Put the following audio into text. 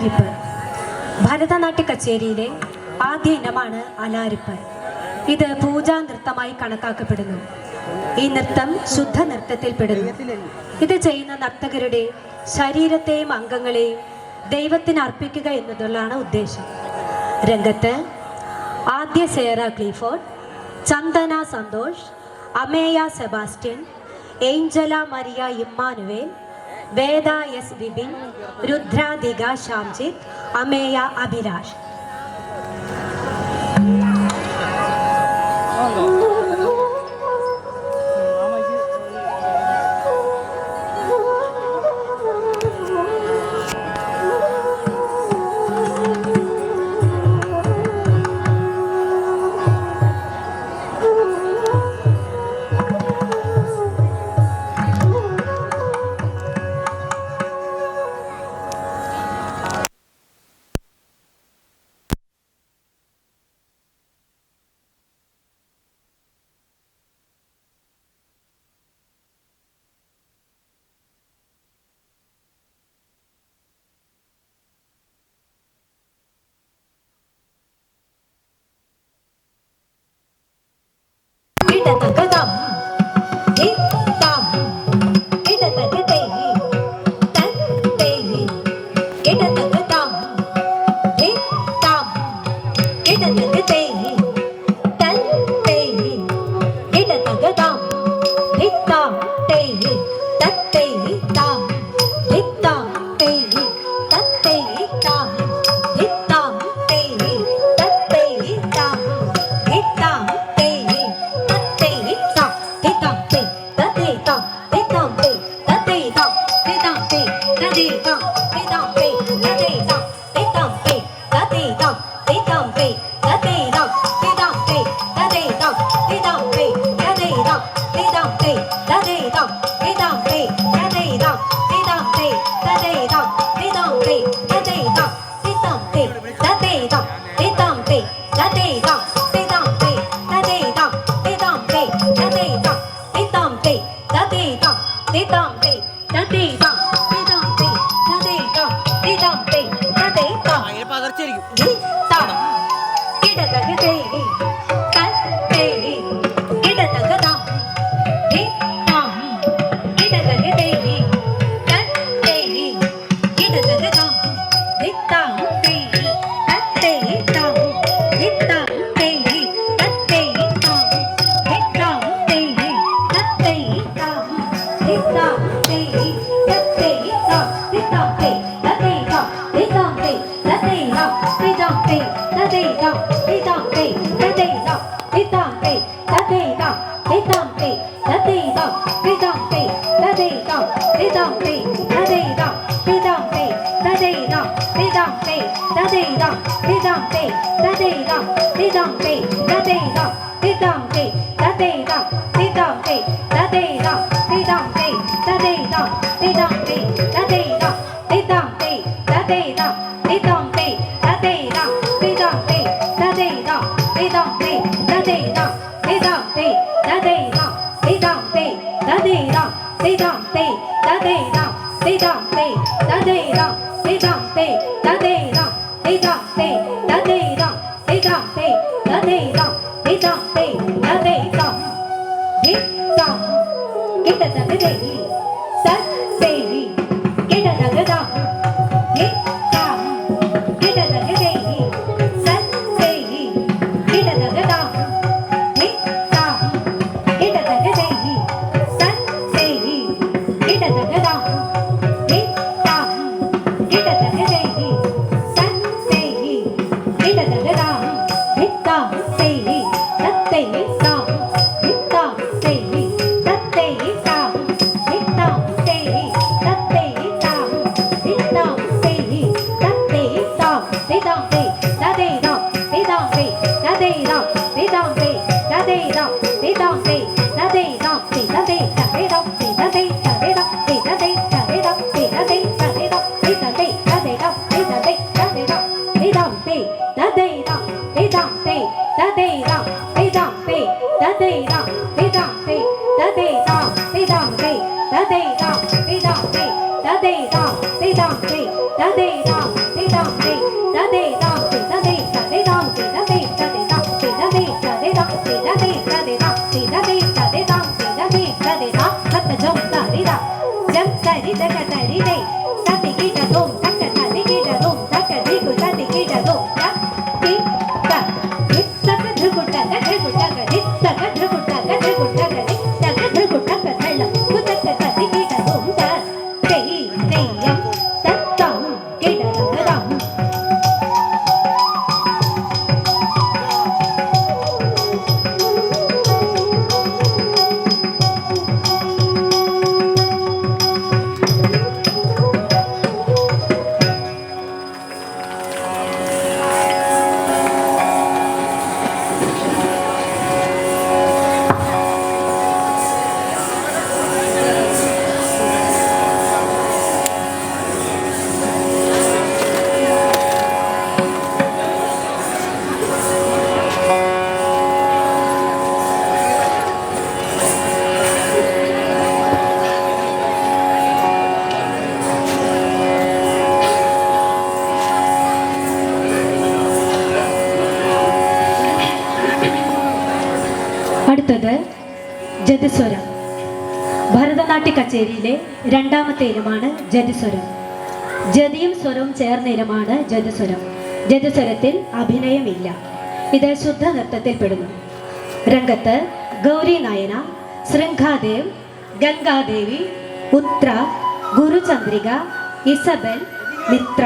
അലാരിപ്പ്. ഭരതനാട്യ കച്ചേരിയിലെ ആദ്യ ഇനമാണ് അലാരിപ്പ്. ഇത് പൂജാ നൃത്തമായി കണക്കാക്കപ്പെടുന്നു. ഈ നൃത്തം ശുദ്ധ നൃത്തത്തിൽപ്പെടുന്നു. ഇത് ചെയ്യുന്ന നർത്തകരുടെ ശരീരത്തെയും അംഗങ്ങളെയും ദൈവത്തിന് അർപ്പിക്കുക എന്നതുള്ളതാണ് ഉദ്ദേശം. രംഗത്ത് Aadya Sera Clifford, Chandana Santhosh, Ameya Sebastian, Angela Maria Immanuel, Veda S Vipin, Rudradhika Shyamjith, Ameya Abhilash. തദേ ദാം തദേ തദേ ദാം തദേ തദേ ദാം തദേ തദേ ദാം തദേ തദേ ദാം തദേ തദേ ദാം തദേ തദേ ദാം തദേ തദേ ദാം തത ജം തദേ ദാം ജം തരി തക തരി ദേ തദേ കിട ദോം തക തദേ കിട ദോം തക ദേ ഗു തദേ കിട ദോം തി ത തക ധുകുട്ട ധുകുട്ട ഗ തക ധുകുട്ട ധുകുട്ട ഗ തക ധുകുട്ട കഥള കുതക തദേ കിട ദോം ത തേ തേയം തത്തം കിട ദം അടുത്തത് ജതിസ്വരം. ഭരതനാട്യ കച്ചേരിയിലെ രണ്ടാമത്തെ ഇനമാണ് ജതിസ്വരം. ജതിയും സ്വരവും ചേർന്ന ഇനമാണ് ജതിസ്വരം. ജതിസ്വരത്തിൽ അഭിനയമില്ല. ഇത് ശുദ്ധ നൃത്തത്തിൽപ്പെടുന്നു. രംഗത്ത് ഗൗരി നയന, ശൃംഖാദേവ്, ഗംഗാദേവി, ഉത്ര, ഗുരുചന്ദ്രിക, ഇസബൽ, മിത്ര